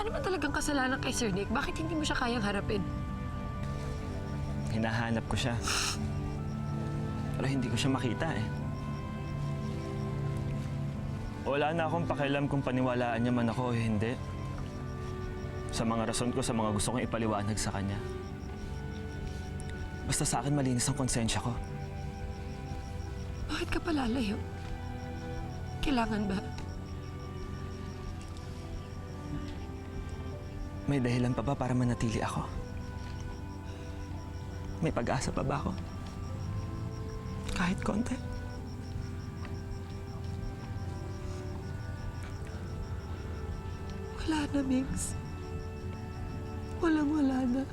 Ano ba talagang kasalanan kay Sir Nick? Bakit hindi mo siya kayang harapin? Hinahanap ko siya. Pero hindi ko siya makita eh. Wala na akong pakialam kung paniwalaan niya man ako o hindi. Sa mga rason ko, sa mga gusto kong ipaliwanag sa kanya. Basta sa akin malinis ang konsensya ko. Bakit ka palalayo? Kailangan ba? May dahilan pa ba para manatili ako? May pag-asa pa ba ako? Kahit konti. Wala na, Migs. Walang-wala na.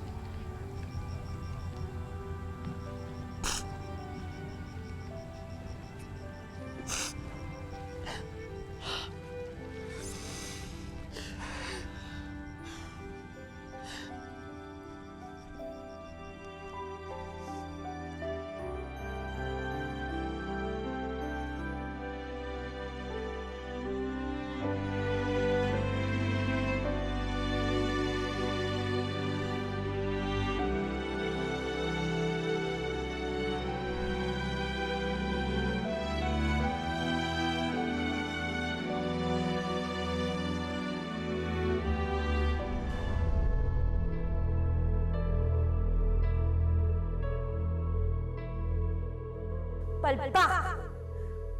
Palpak!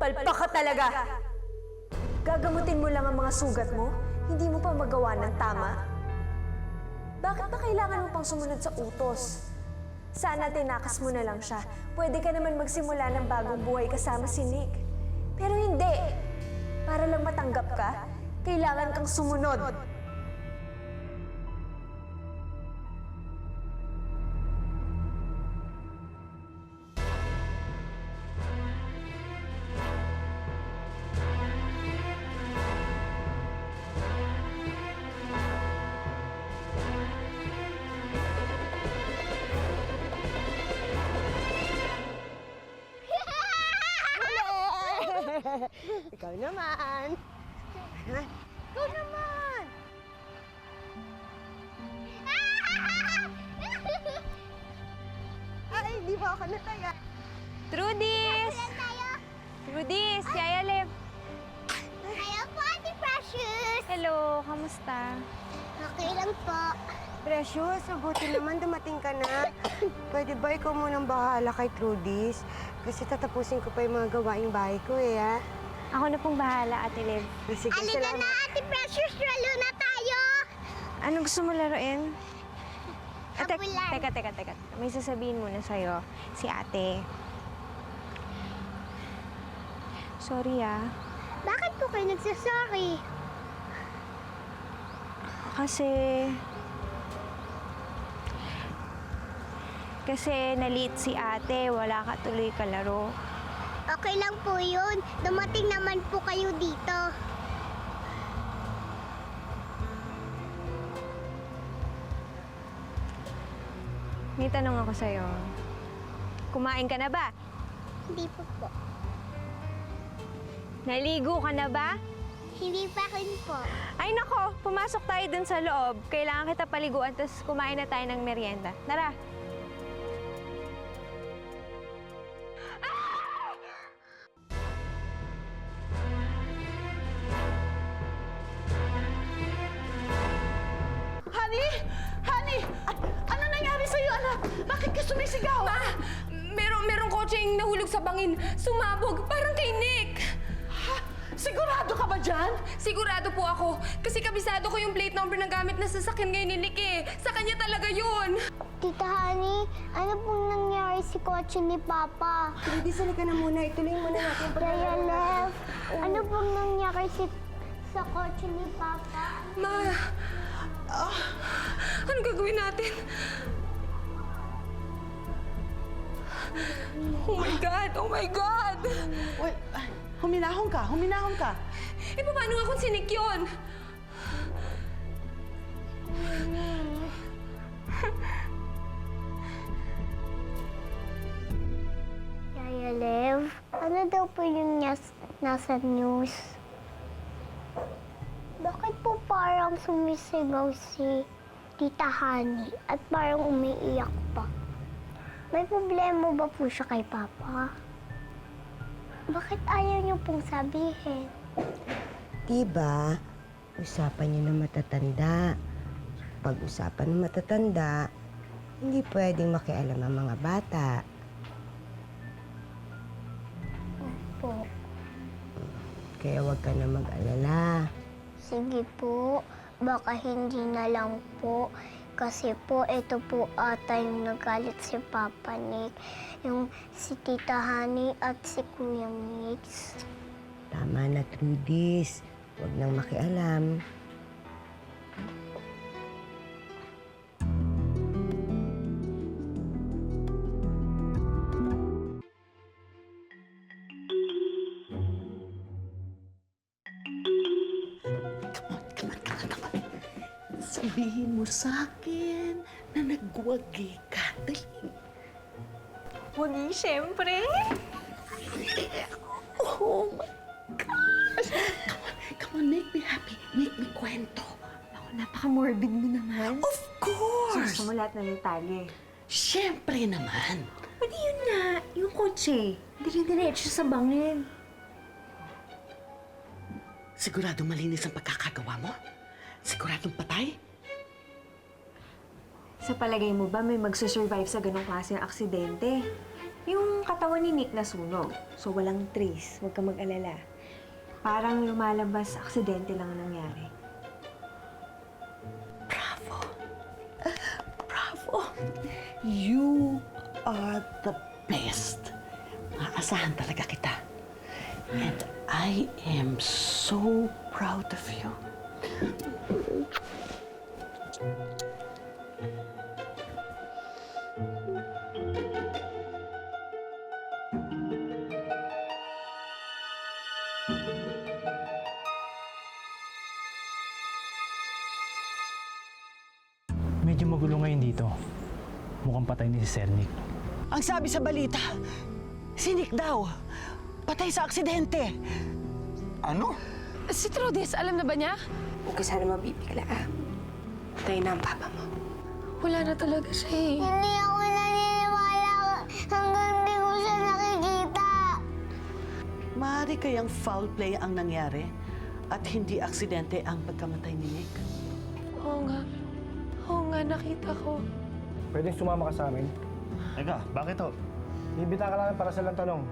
Palpak ka talaga! Gagamutin mo lang ang mga sugat mo, hindi mo pa magawa ng tama? Bakit ba kailangan mo pang sumunod sa utos? Sana tinakas mo na lang siya. Pwede ka naman magsimula ng bagong buhay kasama si Nick. Pero hindi! Para lang matanggap ka, kailangan kang sumunod. Ikaw naman. Ikaw naman. Ay, di ba ako nataya? Trudis! Trudis, Yaya Lev. Hello po, Ate Precious! Hello, kamusta? Okay lang po. Precious, mabuti naman dumating ka na. Pwede ba ikaw munang bahala kay Trudis? Kasi tatapusin ko pa yung mga gawaing bahay ko eh, ha? Ako na pong bahala, Ate Lev. Sige, Alina salamat. na, Ate Precious! Lalo na tayo! Anong gusto mo laruin? Habulan. Teka. May sasabihin muna sa'yo, si ate. Sorry Bakit po kayo nagsasorry? Kasi na-late si ate, wala ka tuloy kalaro. Okay lang po yun. Dumating naman po kayo dito. May tanong ako sa'yo. Kumain ka na ba? Hindi po. Naligo ka na ba? Hindi pa rin po. Ay nako, pumasok tayo dun sa loob. Kailangan kita paliguan, tapos kumain na tayo ng merienda. Tara. Honey! Ano nangyari sa'yo, anak? Bakit ka sumisigaw? Ma! Merong kotseng nahulog sa bangin. Sumabog. Parang kay Nick. Ha? Sigurado ka ba dyan? Sigurado po ako. Kasi kabisado ko yung plate number ng gamit na sasakyan ngayon ni Nick eh. Sa kanya talaga yun. Tita Honey, ano pong nangyari si kotse ni Papa? Trudis, halika na muna. Ituloy muna natin yung Kaya Lev, ano pong nangyari sa kotse ni Papa? Ma! Ano gagawin natin? Oh my God! Oh my God! Uy, huminahon ka. Eh, paano nga kung si Nick yun? Yaya Lev, ano daw po yung nasa news? Bakit po parang biglang sumisigaw si Tita Honey at parang umiiyak pa. May problema ba po siya kay Papa? Bakit ayaw niyo pong sabihin? Diba, usapan niyo ng matatanda. Pag usapan ng matatanda, hindi pwedeng makialam ang mga bata. Po. Kaya huwag ka na mag-alala. Sige po, baka hindi na lang po. Kasi po, ito po ata yung nagalit si Papa Nick. Yung si Tita Honey at si Kuya Mix. Tama na, Trudis. Huwag nang makialam. Come on. Sabihin mo sa akin na nagwagi ka. Dali. Wagi, syempre. Oh my gosh! Come on, make me happy. Make me kwento. Napaka-morbid mo naman. Of course! Gusto mo lahat ng detalye. Siyempre naman. Pwede yun nga, yung kotse. Dire-diretso sa bangin. Siguradong malinis ang pagkakagawa mo? Siguradong patay? Sa palagay mo ba may magsusurvive sa ganong klase ng aksidente? Yung katawan ni Nick nasunog, so walang trace. Huwag ka mag-alala. Parang lumalabas, aksidente lang ang nangyari. Bravo! Bravo! You are the best. Maasahan talaga kita. And I am so proud of you. Medyo magulo ngayon dito. Mukhang patay ni si Sir Nick. Ang sabi sa balita, si Nick daw, patay sa aksidente. Ano? Si Trudis, alam na ba niya? Huwag ka sana mabibigla, ah. Patay na ang papa mo. Wala na talaga siya eh. Hindi ako naniniwala hanggang di ko siya nakikita. Maaari kayang foul play ang nangyari at hindi aksidente ang pagkamatay ni Nick. Oo nga. Oo nga, nakita ko. Pwedeng sumama ka sa amin? Teka, bakit ho? Bibita ka lang para sa lang tanong.